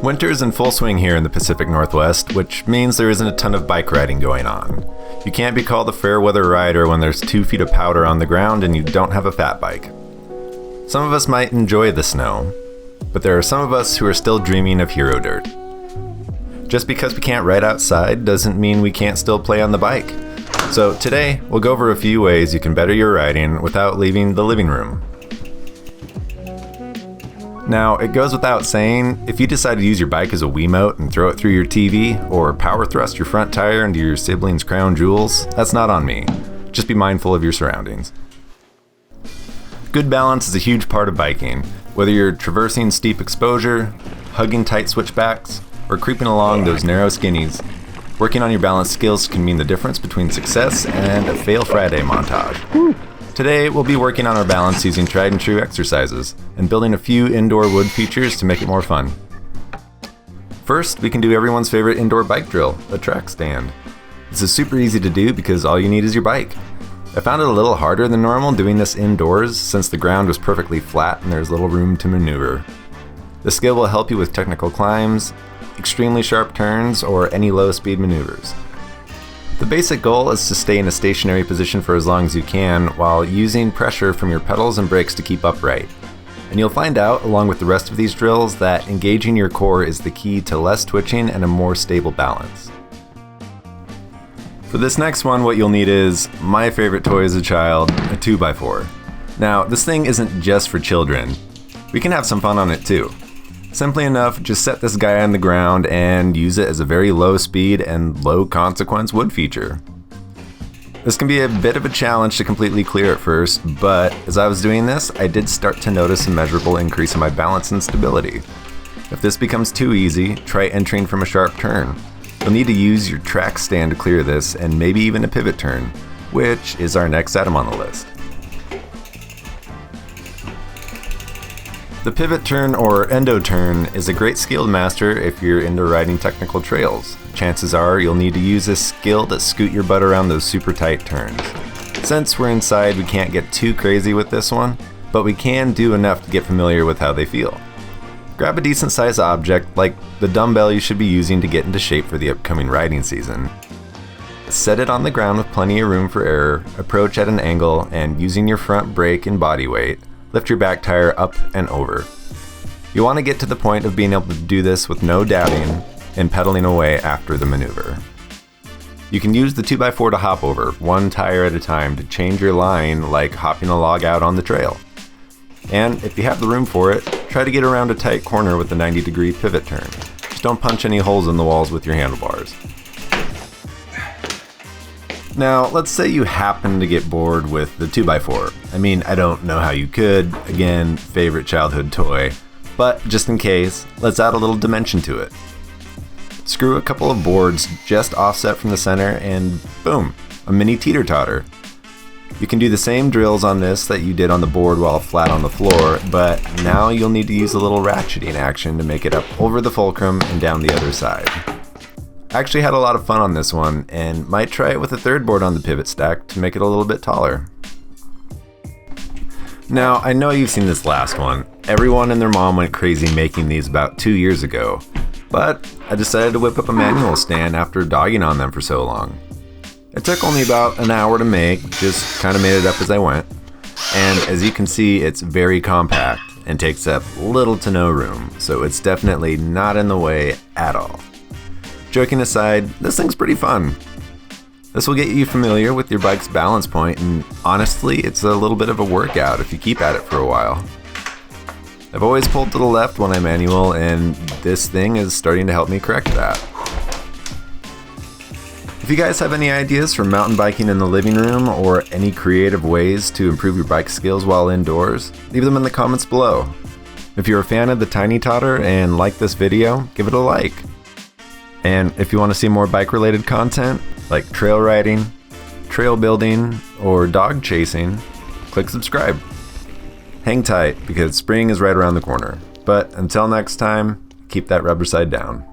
Winter's in full swing here in the Pacific Northwest, which means there isn't a ton of bike riding going on. You can't be called a fair weather rider when there's 2 feet of powder on the ground and you don't have a fat bike. Some of us might enjoy the snow, but there are some of us who are still dreaming of hero dirt. Just because we can't ride outside doesn't mean we can't still play on the bike. So today, we'll go over a few ways you can better your riding without leaving the living room. Now, it goes without saying, if you decide to use your bike as a Wiimote and throw it through your TV, or power thrust your front tire into your sibling's crown jewels, that's not on me. Just be mindful of your surroundings. Good balance is a huge part of biking, whether you're traversing steep exposure, hugging tight switchbacks, or creeping along those narrow skinnies. Working on your balance skills can mean the difference between success and a Fail Friday montage. Today, we'll be working on our balance using tried and true exercises, and building a few indoor wood features to make it more fun. First, we can do everyone's favorite indoor bike drill, a track stand. This is super easy to do because all you need is your bike. I found it a little harder than normal doing this indoors since the ground was perfectly flat and there's little room to maneuver. The skill will help you with technical climbs, extremely sharp turns, or any low-speed maneuvers. The basic goal is to stay in a stationary position for as long as you can while using pressure from your pedals and brakes to keep upright. And you'll find out, along with the rest of these drills, that engaging your core is the key to less twitching and a more stable balance. For this next one, what you'll need is my favorite toy as a child, a 2x4. Now, this thing isn't just for children. We can have some fun on it too. Simply enough, just set this guy on the ground and use it as a very low speed and low consequence wood feature. This can be a bit of a challenge to completely clear at first, but as I was doing this, I did start to notice a measurable increase in my balance and stability. If this becomes too easy, try entering from a sharp turn. You'll need to use your track stand to clear this, and maybe even a pivot turn, which is our next item on the list. The pivot turn or endo turn is a great skill to master if you're into riding technical trails. Chances are you'll need to use this skill to scoot your butt around those super tight turns. Since we're inside, we can't get too crazy with this one, but we can do enough to get familiar with how they feel. Grab a decent sized object like the dumbbell you should be using to get into shape for the upcoming riding season. Set it on the ground with plenty of room for error, approach at an angle, and using your front brake and body weight, lift your back tire up and over. You want to get to the point of being able to do this with no doubting and pedaling away after the maneuver. You can use the 2x4 to hop over, one tire at a time, to change your line like hopping a log out on the trail. And if you have the room for it, try to get around a tight corner with a 90-degree pivot turn. Just don't punch any holes in the walls with your handlebars. Now, let's say you happen to get bored with the 2x4. I mean, I don't know how you could. Again, favorite childhood toy. But just in case, let's add a little dimension to it. Screw a couple of boards just offset from the center and boom, a mini teeter-totter. You can do the same drills on this that you did on the board while flat on the floor, but now you'll need to use a little ratcheting action to make it up over the fulcrum and down the other side. I actually had a lot of fun on this one and might try it with a third board on the pivot stack to make it a little bit taller. Now, I know you've seen this last one. Everyone and their mom went crazy making these about 2 years ago, but I decided to whip up a manual stand after dogging on them for so long. It took only about an hour to make, just kind of made it up as I went, and as you can see, it's very compact and takes up little to no room, so it's definitely not in the way at all. Joking aside, this thing's pretty fun. This will get you familiar with your bike's balance point, and honestly, it's a little bit of a workout if you keep at it for a while. I've always pulled to the left when I manual, and this thing is starting to help me correct that. If you guys have any ideas for mountain biking in the living room or any creative ways to improve your bike skills while indoors, leave them in the comments below. If you're a fan of the Tiny Totter and like this video, give it a like. And if you want to see more bike related content like trail riding, trail building, or dog chasing, click subscribe. Hang tight because spring is right around the corner. But until next time, keep that rubber side down.